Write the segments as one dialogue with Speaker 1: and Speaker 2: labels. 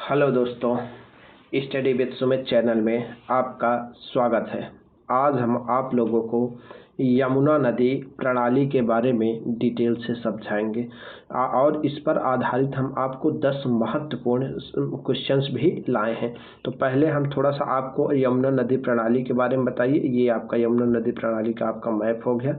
Speaker 1: Hello दोस्तों, study with Sumit channel में आपका स्वागत है। आज हम आप लोगों को यमुना नदी प्रणाली के बारे में डिटेल से समझाएंगे और इस पर आधारित हम आपको 10 महत्वपूर्ण क्वेश्चंस भी लाए हैं। तो पहले हम थोड़ा सा आपको यमुना नदी प्रणाली के बारे में बताइए। ये आपका यमुना नदी प्रणाली का आपका मैप हो गया।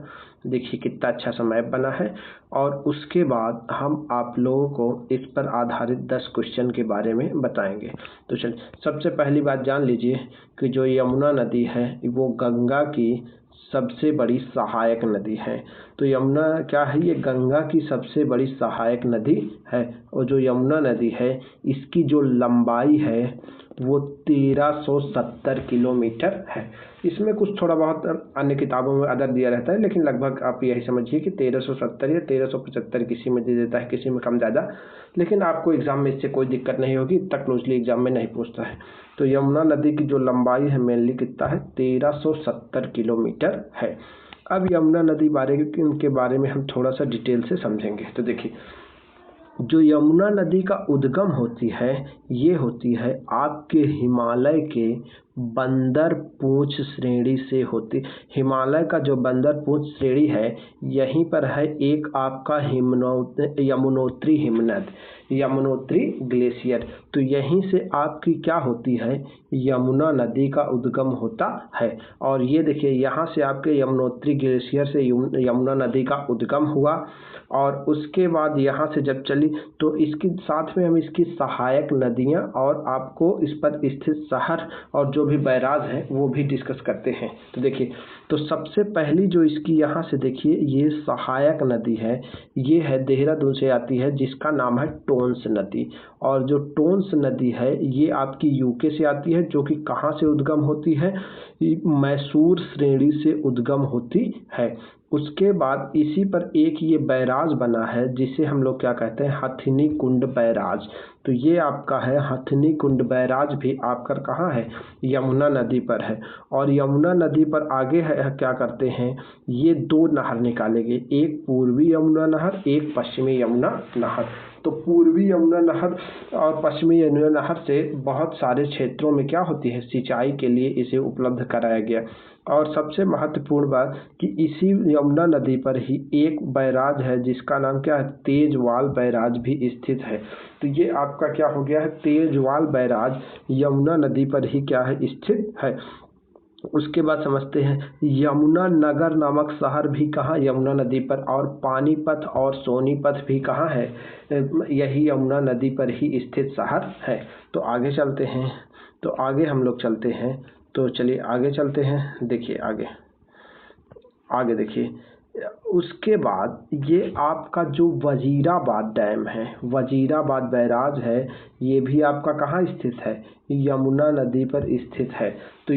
Speaker 1: देखिए कितना अच्छा सा मैप बना है। और उसके बाद हम आप लोगों को इस पर आधारित 10 क्वेश्चन के बारे में बताएंगे। तो चलिए, सबसे पहली बात जान लीजिए कि जो यमुना नदी है वो गंगा की सबसे बड़ी सहायक नदी है। तो यमुना क्या है, ये गंगा की सबसे बड़ी सहायक नदी है। और जो यमुना नदी है इसकी जो लंबाई है वो 1370 किलोमीटर है। इसमें कुछ थोड़ा बहुत अन्य किताबों में अदर दिया रहता है, लेकिन लगभग आप यही समझिए कि 1370 या 1375 किसी में दे देता है, किसी में कम ज़्यादा। लेकिन आपको एग्ज़ाम में इससे कोई दिक्कत नहीं होगी, इतना क्लोजली एग्ज़ाम में नहीं पूछता है। तो यमुना नदी की जो लंबाई है मेनली कितना है, 1370 किलोमीटर है। अब यमुना नदी के बारे में हम थोड़ा सा डिटेल से समझेंगे। तो देखिए, जो यमुना नदी का उद्गम होती है ये होती है आपके हिमालय के बंदर पूंछ श्रेणी से होती। हिमालय का जो बंदर पूंछ श्रेणी है यहीं पर है एक आपका यमुनोत्री हिमनद, यमुनोत्री ग्लेशियर। तो यहीं से आपकी क्या होती है, यमुना नदी का उद्गम होता है। और ये देखिए यहाँ से आपके यमुनोत्री ग्लेशियर से यमुना नदी का उद्गम हुआ। और उसके बाद यहाँ से जब चली तो इसके साथ में हम इसकी सहायक नदियाँ और आपको इस पर स्थित शहर और जो भी बैराज हैं वो भी डिस्कस करते हैं। तो देखिए, तो सबसे पहली जो इसकी यहाँ से देखिए ये सहायक नदी है, ये है देहरादून से आती है, जिसका नाम है टोंस नदी। और जो टोंस नदी है ये आपकी यूके से आती है, जो कि कहाँ से उद्गम होती है, मैसूर श्रेणी से उद्गम होती है। उसके बाद इसी पर एक ये बैराज बना है जिसे हम लोग क्या कहते हैं, हथिनी कुंड बैराज। तो ये आपका है हथिनी कुंड बैराज भी आपका कहाँ है, यमुना नदी पर है। और यमुना नदी पर आगे है क्या करते हैं, ये दो नहर निकालेंगे, एक पूर्वी यमुना नहर, एक पश्चिमी यमुना नहर। तो पूर्वी यमुना नहर और पश्चिमी यमुना नहर से बहुत सारे क्षेत्रों में क्या होती है, सिंचाई के लिए इसे उपलब्ध कराया गया। और सबसे महत्वपूर्ण बात कि इसी यमुना नदी पर ही एक बैराज है जिसका नाम क्या है, तेजवाल बैराज भी स्थित है। तो ये आपका क्या हो गया है, तेजवाल बैराज यमुना नदी पर ही क्या है, स्थित है। उसके बाद समझते हैं यमुना नगर नामक शहर भी कहाँ, यमुना नदी पर। और पानीपत और सोनीपत भी कहाँ है, यही यमुना नदी पर ही स्थित शहर है। तो आगे चलते हैं, तो आगे हम लोग चलते हैं। तो चलिए आगे चलते हैं। देखिए आगे आगे देखिए, उसके बाद ये आपका जो वजीराबाद डैम है, वजीराबाद बैराज है, ये भी आपका कहाँ स्थित है, यमुना नदी पर स्थित है। तो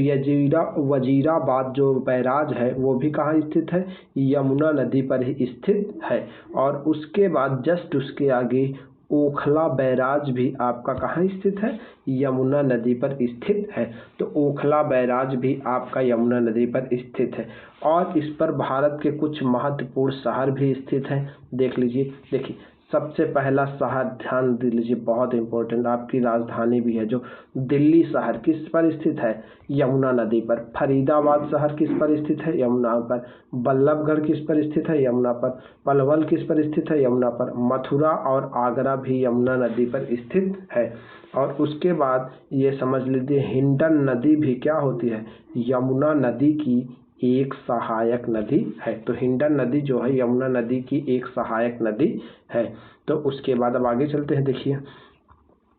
Speaker 1: वजीराबाद जो बैराज है वो भी कहाँ स्थित है, यमुना नदी पर ही स्थित है। और उसके बाद जस्ट उसके आगे ओखला बैराज भी आपका कहाँ स्थित है, यमुना नदी पर स्थित है। तो ओखला बैराज भी आपका यमुना नदी पर स्थित है। और इस पर भारत के कुछ महत्वपूर्ण शहर भी स्थित हैं, देख लीजिए। देखिए सबसे पहला शहर ध्यान दे लीजिए, बहुत इंपॉर्टेंट, आपकी राजधानी भी है जो दिल्ली शहर किस पर स्थित है, यमुना नदी पर। फरीदाबाद शहर किस पर स्थित है, यमुना पर। बल्लभगढ़ किस पर स्थित है, यमुना पर। पलवल किस पर स्थित है, यमुना पर। मथुरा और आगरा भी यमुना नदी पर स्थित है। और उसके बाद ये समझ लीजिए हिंडन नदी भी क्या होती है, यमुना नदी की एक सहायक नदी है। तो हिंडन नदी जो है यमुना नदी की एक सहायक नदी है। तो उसके बाद अब आगे चलते हैं। देखिए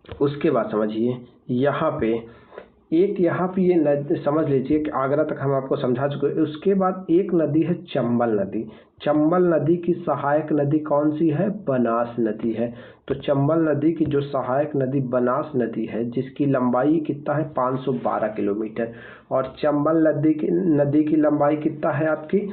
Speaker 1: उसके बाद समझिए यहाँ पे यहाँ पे ये नदी समझ लीजिए कि आगरा तक हम आपको समझा चुके हैं। उसके बाद एक नदी है चंबल नदी। चंबल नदी की सहायक नदी कौन सी है, बनास नदी है। तो चंबल नदी की जो सहायक नदी बनास नदी है, जिसकी लंबाई कितना है, 512 किलोमीटर। और चंबल नदी की लंबाई कितना है आपकी,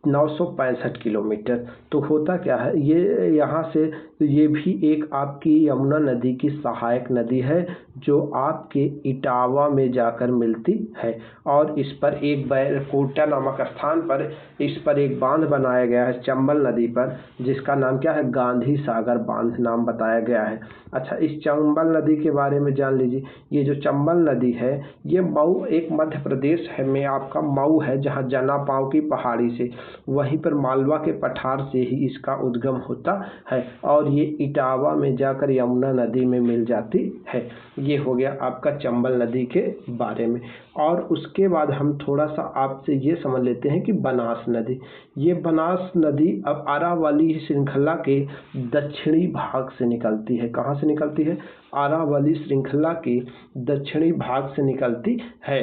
Speaker 1: 965 किलोमीटर। तो होता क्या है, ये यहाँ से तो ये भी एक आपकी यमुना नदी की सहायक नदी है जो आपके इटावा में जाकर मिलती है। और इस पर एक कोटा नामक स्थान पर इस पर एक बांध बनाया गया है चंबल नदी पर, जिसका नाम क्या है, गांधी सागर बांध नाम बताया गया है। अच्छा, इस चंबल नदी के बारे में जान लीजिए। ये जो चंबल नदी है ये मऊ एक मध्य प्रदेश है में आपका मऊ है, जहाँ जनापाव की पहाड़ी से, वहीं पर मालवा के पठार से ही इसका उद्गम होता है और ये इटावा में जाकर यमुना नदी में मिल जाती है। ये हो गया आपका चंबल नदी के बारे में। और उसके बाद हम थोड़ा सा आपसे ये समझ लेते हैं कि बनास नदी। ये बनास नदी अब अरावली श्रृंखला के दक्षिणी भाग से निकलती है। कहाँ से निकलती है? अरावली श्रृंखला के दक्षिणी भाग से निकलती है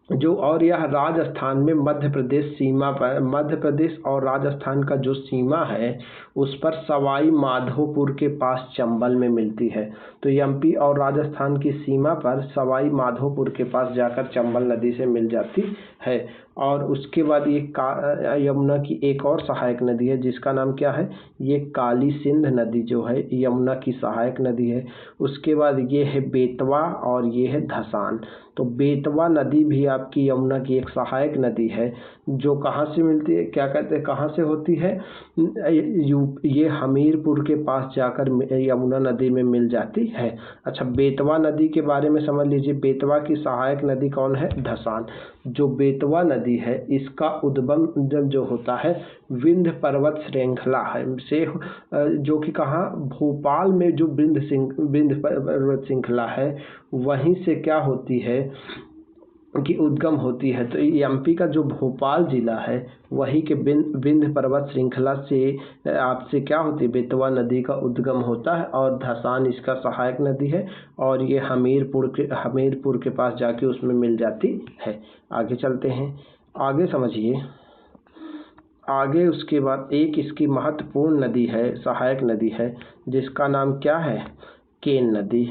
Speaker 1: जो, और यह राजस्थान में मध्य प्रदेश सीमा पर, मध्य प्रदेश और राजस्थान का जो सीमा है उस पर सवाई माधोपुर के पास चंबल में मिलती है। तो एमपी और राजस्थान की सीमा पर सवाई माधोपुर के पास जाकर चंबल नदी से मिल जाती है। और उसके बाद ये यमुना की एक और सहायक नदी है जिसका नाम क्या है, ये काली सिंध नदी जो है यमुना की सहायक नदी है। उसके बाद ये है बेतवा और ये है धसान। तो बेतवा नदी भी आपकी यमुना की एक सहायक नदी है जो कहाँ से मिलती है, क्या कहते हैं, कहाँ से होती है, ये हमीरपुर के पास जाकर यमुना नदी में मिल जाती है। अच्छा, बेतवा नदी के बारे में समझ लीजिए। बेतवा की सहायक नदी कौन है? धसान। जो बेतवा नदी है इसका उद्गम जो होता है विंध्य पर्वत श्रृंखला है से, जो कि कहाँ, भोपाल में जो विंध्य पर्वत श्रृंखला है वहीं से क्या होती है की उद्गम होती है। तो एमपी का जो भोपाल जिला है वही के विंध्य पर्वत श्रृंखला से आपसे क्या होती है, बेतवा नदी का उद्गम होता है और धसान इसका सहायक नदी है और ये हमीरपुर के पास जाके उसमें मिल जाती है। आगे चलते हैं, आगे समझिए। आगे उसके बाद एक इसकी महत्वपूर्ण नदी है, सहायक नदी है, जिसका नाम क्या है, केन नदी।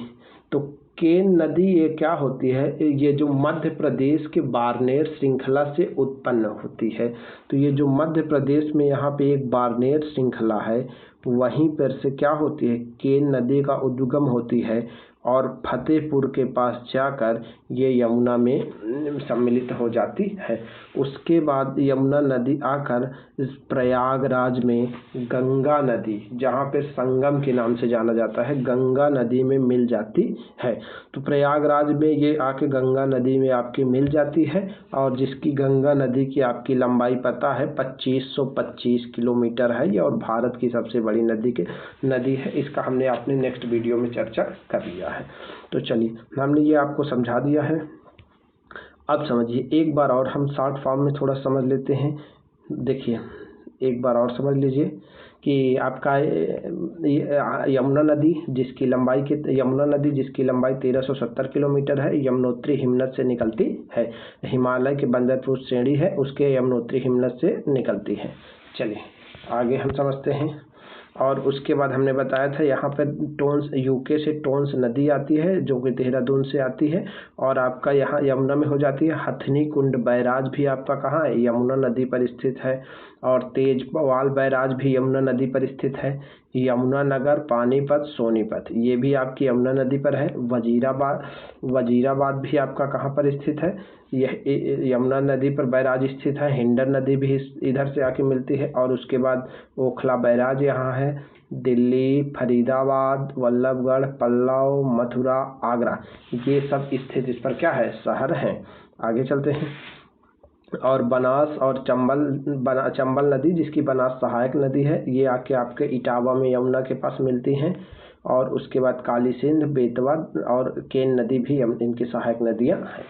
Speaker 1: तो केन नदी ये क्या होती है, ये जो मध्य प्रदेश के बारनेर श्रृंखला से उत्पन्न होती है। तो ये जो मध्य प्रदेश में यहाँ पे एक बारनेर श्रृंखला है वहीं पर से क्या होती है, केन नदी का उद्गम होती है और फतेहपुर के पास जाकर ये यमुना में सम्मिलित हो जाती है। उसके बाद यमुना नदी आकर प्रयागराज में गंगा नदी, जहाँ पे संगम के नाम से जाना जाता है, गंगा नदी में मिल जाती है। तो प्रयागराज में ये आके गंगा नदी में आपकी मिल जाती है और जिसकी गंगा नदी की आपकी लंबाई पता है 2525 किलोमीटर है ये, और भारत की सबसे बड़ी नदी है। इसका हमने अपने नेक्स्ट वीडियो में चर्चा कर लिया है। तो चलिए, हमने ये आपको समझा दिया है। अब समझिए एक बार और हम शॉर्ट फॉर्म में थोड़ा समझ लेते हैं। देखिए एक बार और समझ लीजिए कि आपका यमुना नदी जिसकी लंबाई 1370 किलोमीटर है, यमुनोत्री हिमनद से निकलती है। हिमालय के बंदरपुर श्रेणी है उसके यमुनोत्री हिमनद से निकलती है। चलिए आगे हम समझते हैं। और उसके बाद हमने बताया था यहाँ पर टोंस, यूके से टोंस नदी आती है जो कि देहरादून से आती है और आपका यहाँ यमुना में हो जाती है। हथनी कुंड बैराज भी आपका कहाँ है, यमुना नदी पर स्थित है। और तेजपाल बैराज भी यमुना नदी पर स्थित है। यमुना नगर, पानीपत, सोनीपत ये भी आपकी यमुना नदी पर है। वजीराबाद भी आपका कहाँ पर स्थित है, यह यमुना नदी पर बैराज स्थित है। हिंडन नदी भी इधर से आके मिलती है। और उसके बाद ओखला बैराज यहाँ है। दिल्ली, फरीदाबाद, वल्लभगढ़, पल्लव, मथुरा, आगरा ये सब स्थित इस पर क्या है, शहर हैं। आगे चलते हैं। और बनास और चंबल नदी जिसकी बनास सहायक नदी है ये आके आपके इटावा में यमुना के पास मिलती हैं। और उसके बाद काली सिंध, बेतवा और केन नदी भी इनकी सहायक नदियां हैं।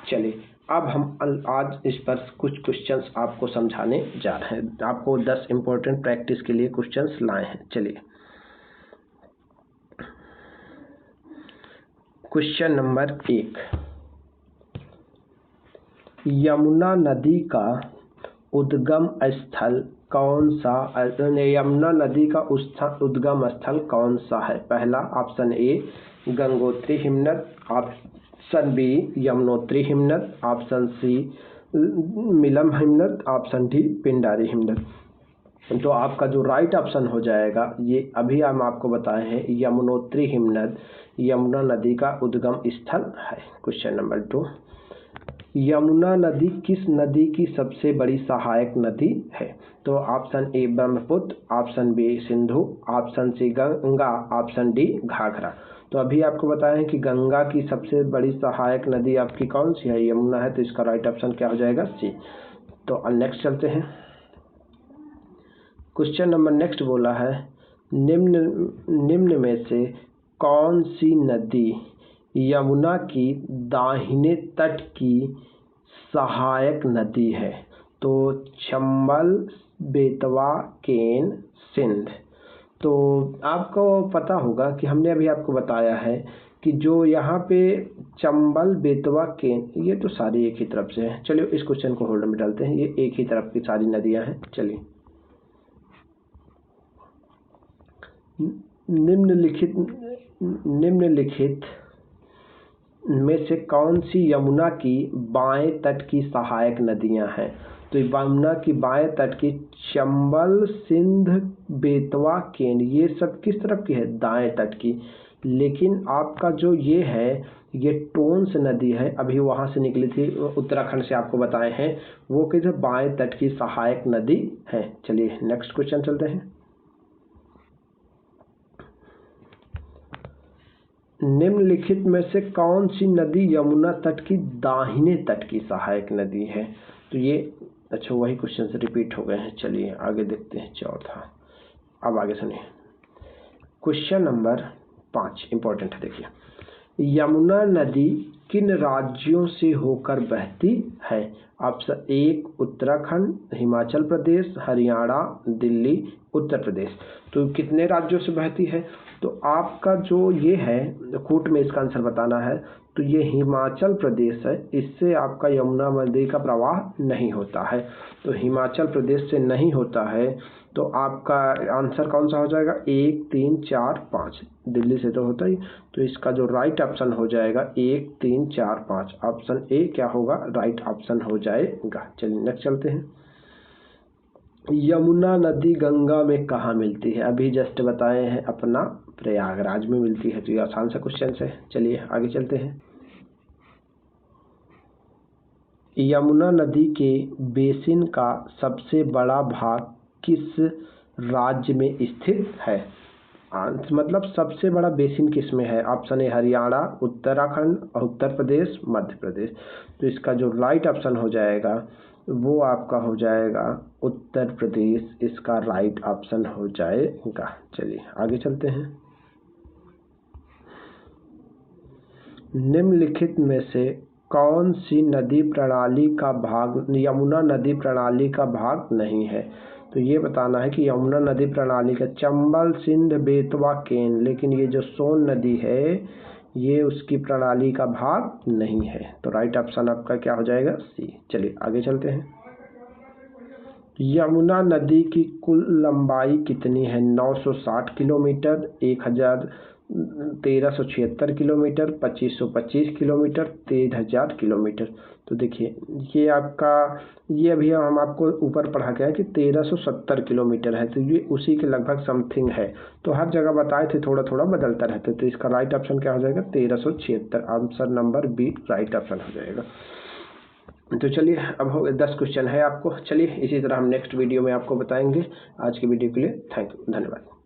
Speaker 1: चलिए अब हम आज इस पर कुछ क्वेश्चंस आपको समझाने जा रहे हैं। आपको 10 इम्पोर्टेंट प्रैक्टिस के लिए क्वेश्चंस लाए हैं। चलिए क्वेश्चन नंबर 1, यमुना नदी का उद्गम स्थल कौन सा, यमुना नदी का उद्गम स्थल कौन सा है? पहला ऑप्शन ए गंगोत्री हिमनद, ऑप्शन बी यमुनोत्री हिमनद, ऑप्शन सी मिलम हिमनद, ऑप्शन डी पिंडारी हिमनद। तो आपका जो राइट ऑप्शन हो जाएगा, ये अभी हम आपको बताए हैं, यमुनोत्री हिमनद यमुना नदी का उद्गम स्थल है। क्वेश्चन नंबर 2, यमुना नदी किस नदी की सबसे बड़ी सहायक नदी है? तो option A Brahmaputra, option B Sindhu, option C Ganga, option D Ghaghara. तो अभी आपको बताया है कि गंगा की सबसे बड़ी सहायक नदी आपकी कौन सी है? यमुना है। तो इसका राइट ऑप्शन क्या हो जाएगा? सी। तो नेक्स्ट चलते हैं। क्वेश्चन नंबर नेक्स्ट बोला है, निम्न में से कौन सी नदी यमुना की दाहिने तट की सहायक नदी है? तो चंबल, बेतवा, केन, सिंध। तो आपको पता होगा कि हमने अभी आपको बताया है कि जो यहाँ पे चंबल, बेतवा, केन, ये तो सारी एक ही तरफ से हैं। चलिए इस क्वेश्चन को होल्ड में डालते हैं, ये एक ही तरफ की सारी नदियाँ हैं। चलिए, निम्नलिखित में से कौन सी यमुना की बाएं तट की सहायक नदियां हैं? तो यमुना की बाएं तट की चंबल, सिंध, बेतवा, केन, ये सब किस तरफ की है? दाएं तट की। लेकिन आपका जो ये है, ये टोंस नदी है, अभी वहां से निकली थी, उत्तराखंड से आपको बताए हैं, वो किधर बाएं तट की सहायक नदी है। चलिए नेक्स्ट क्वेश्चन चलते हैं। निम्नलिखित में से कौन सी नदी यमुना तट की दाहिने तट की सहायक नदी है? तो ये अच्छा वही क्वेश्चन से रिपीट हो गए हैं। चलिए आगे देखते हैं चौथा। अब आगे सुनिए, क्वेश्चन नंबर 5 इंपॉर्टेंट है। देखिए, यमुना नदी किन राज्यों से होकर बहती है? ऑप्शन 1 उत्तराखंड, हिमाचल प्रदेश, हरियाणा, दिल्ली, उत्तर प्रदेश। तो कितने राज्यों से बहती है? तो आपका जो ये है, कोट में इसका आंसर बताना है। तो ये हिमाचल प्रदेश है, इससे आपका यमुना नदी का प्रवाह नहीं होता है। तो हिमाचल प्रदेश से नहीं होता है, तो आपका आंसर कौन सा हो जाएगा? 1, 3, 4, 5। दिल्ली से तो होता ही। तो इसका जो राइट ऑप्शन हो जाएगा 1, 3, 4, 5। ऑप्शन ए क्या होगा? राइट ऑप्शन हो जाएगा। चलिए नेक्स्ट चलते हैं। यमुना नदी गंगा में कहाँ मिलती है? अभी जस्ट बताए हैं, अपना प्रयागराज में मिलती है। तो ये आसान सा क्वेश्चन है। चलिए आगे चलते हैं। यमुना नदी के बेसिन का सबसे बड़ा भाग किस राज्य में स्थित है? मतलब सबसे बड़ा बेसिन किस में है? Option A Haryana, Uttarakhand, Uttar Pradesh, Madhya Pradesh. तो इसका जो राइट ऑप्शन हो जाएगा वो आपका हो जाएगा उत्तर प्रदेश। इसका राइट ऑप्शन हो जाएगा। चलिए आगे चलते हैं। निम्नलिखित में से कौन सी नदी प्रणाली का भाग यमुना नदी प्रणाली का भाग नहीं है? तो ये बताना है कि यमुना नदी प्रणाली का चंबल, सिंध, बेतवा, केन, लेकिन ये जो सोन नदी है ये उसकी प्रणाली का भाग नहीं है। तो राइट ऑप्शन आपका क्या हो जाएगा? सी। चलिए आगे चलते हैं। यमुना नदी की कुल लंबाई कितनी है? 960 किलोमीटर, 1376 किलोमीटर, 2525 किलोमीटर, 3000 किलोमीटर। तो देखिए ये आपका, ये अभी हम आपको ऊपर पढ़ा गया है कि 1370 किलोमीटर है। तो ये उसी के लगभग समथिंग है। तो हर जगह बताए थे, थोड़ा थोड़ा बदलता रहता है। तो इसका राइट ऑप्शन क्या हो जाएगा? 1376। Answer number B right option हो जाएगा। तो चलिए अब हो 10 क्वेश्चन है आपको। चलिए इसी तरह हम नेक्स्ट वीडियो में आपको बताएंगे। आज की वीडियो के लिए थैंक यू, धन्यवाद।